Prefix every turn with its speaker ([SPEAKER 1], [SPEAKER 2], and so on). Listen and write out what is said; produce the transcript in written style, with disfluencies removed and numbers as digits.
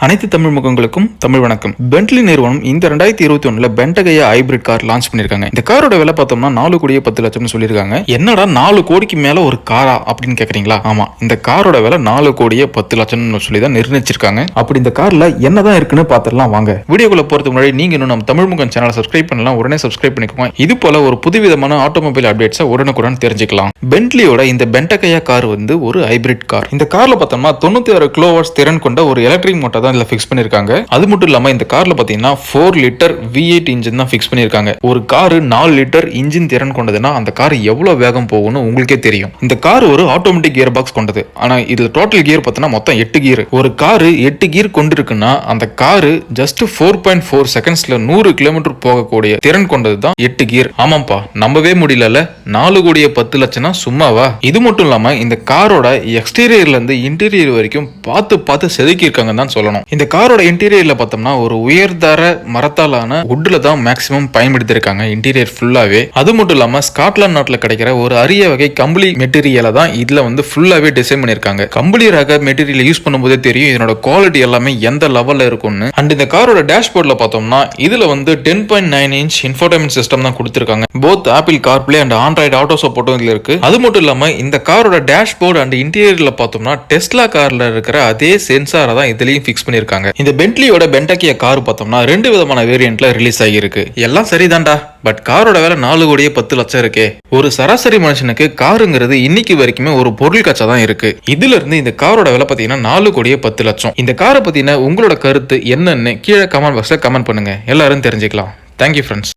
[SPEAKER 1] அனைத்து தமிழ் முகங்களுக்கும் தமிழ் வணக்கம். பென்ட்லி நிறுவனம் இந்த 2021 பென்டகையா ஹைபிரிட் கார் லான்ச் பண்ணிருக்காங்க. இந்த காரோட விலை பார்த்தோம்னா 4 கோடியே 10 லட்சம்னு சொல்லியிருக்காங்க. என்னடா 4 கோடிக்கு மேல ஒரு காரா அப்படின்னு கேக்குறீங்களா? ஆமா, இந்த காரோட விலை 4 கோடியே 10 லட்சம்னு சொல்லி தான் நிர்ணயிச்சிருக்காங்க. அப்படி இந்த கார்ல என்னதான் இருக்குன்னு பாத்துடலாம் வாங்க. வீடியோக்குள்ள போறதுக்கு முன்னாடி நீங்க இன்னும் நம்ம தமிழ் முகம் சேனலை சப்ஸ்கிரைப் பண்ணலாம், உடனே சப்ஸ்கிரைப் பண்ணிக்கோங்க. இது போல ஒரு புதுவிதமான ஆட்டோமொபைல் அப்டேட்ஸை உடனுக்குடன் தெரிஞ்சுக்கலாம். பென்ட்லியோட இந்த பென்டகையா கார் வந்து ஒரு ஹைபிரிட் கார். இந்த கார்ல பார்த்தோம்னா 96 கிலோவாட்ஸ் திறன் கொண்ட ஒரு எலக்ட்ரிக் மோட்டார் இதுல ஃபிக்ஸ் பண்ணிருக்காங்க. அது மட்டும் இல்லாம இந்த கார்ல பாத்தீங்கன்னா 4 லிட்டர் V8 இன்ஜின் தான் ஃபிக்ஸ் பண்ணிருக்காங்க. ஒரு கார் 4 லிட்டர் இன்ஜின் திறன் கொண்டதுன்னா அந்த கார் எவ்வளவு வேகம் போகும்னு உங்களுக்கே தெரியும். இந்த கார் ஒரு ஆட்டோமேட்டிக் கியர் பாக்ஸ் கொண்டது. ஆனா இதுல டோட்டல் கியர் பார்த்தீங்கன்னா மொத்தம் 8 கியர். ஒரு கார் 8 கியர் கொண்டிருக்குன்னா அந்த கார் ஜஸ்ட் 4.4 செகண்ட்ஸ்ல 100 கிலோமீட்டர் போகக்கூடிய திறன் கொண்டது தான் 8 கியர். ஆமாப்பா, நம்பவே முடியல. 4 கோடியே 10 லட்சம்னா சும்மாவா? இது மட்டும் இல்லாம இந்த காரோட எக்ஸ்டீரியர்ல இருந்து இன்டீரியர் வரைக்கும் பார்த்து செதுக்கி இருக்காங்க தான் சொல்லணும். இந்த காரோட இன்டீரியர்ல பார்த்தோம்னா ஒரு உயர்தர மரத்தாலான வுட்ல தான் மேக்ஸிமம் பயன்படுத்தி இருக்காங்க இன்டீரியர் ஃபுல்லாவே. அது மட்டும் இல்லாம ஸ்காட்லாந்து நாட்டுல கிடைக்கிற ஒரு அரிய வகை கம்பளி மெட்டீரியலை தான் இதுல வந்து ஃபுல்லாவே டிசைன் பண்ணிருக்காங்க. கம்பளி ரக மெட்டீரியல் யூஸ் பண்ணும்போதே தெரியும் இதனோட குவாலிட்டி எல்லாமே எந்த லெவல்ல இருக்கும்னு. அண்ட் இந்த காரோட டேஷ்போர்ட்ல பார்த்தோம்னா இதுல வந்து 10.9 இன்ச் இன்ஃபோடைன்மென்ட் சிஸ்டம் தான் கொடுத்திருக்காங்க. Both apple CarPlay and Android auto சப்போர்ட்டும் இதுல இருக்கு. அது மட்டும் இல்லாம இந்த காரோட டேஷ்போர்ட் அண்ட் இன்டீரியர்ல பார்த்தோம்னா டெஸ்லா கார்ல இருக்கிற அதே சென்சாரை தான் இதுலயும் ஃபிக்ஸ் பண்ணிருக்காங்க. இந்த பென்ட்லியோட பென்டகையா கார் பார்த்தோம்னா 2 விதமான வேரியன்ட்ல ரிலீஸ் ஆகியிருக்கு. எல்லாம் சரிதான்டா, பட் காரோட விலை 4 கோடியே 10 லட்சம் இருக்கே. ஒரு சராசரி மனுஷனுக்கு காருங்கிறது இன்னைக்கு வரைக்குமே ஒரு பொருள் காட்சா தான் இருக்கு. இதுல இருந்து இந்த காரோட விலை பாத்தீங்கன்னா 4 கோடியே 10 லட்சம். இந்த காரை பத்தின உங்களோட கருத்து என்னன்னு கீழே கமெண்ட் பாக்ஸ்ல கமெண்ட் பண்ணுங்க, எல்லாரும் தெரிஞ்சுக்கலாம். Thank you friends.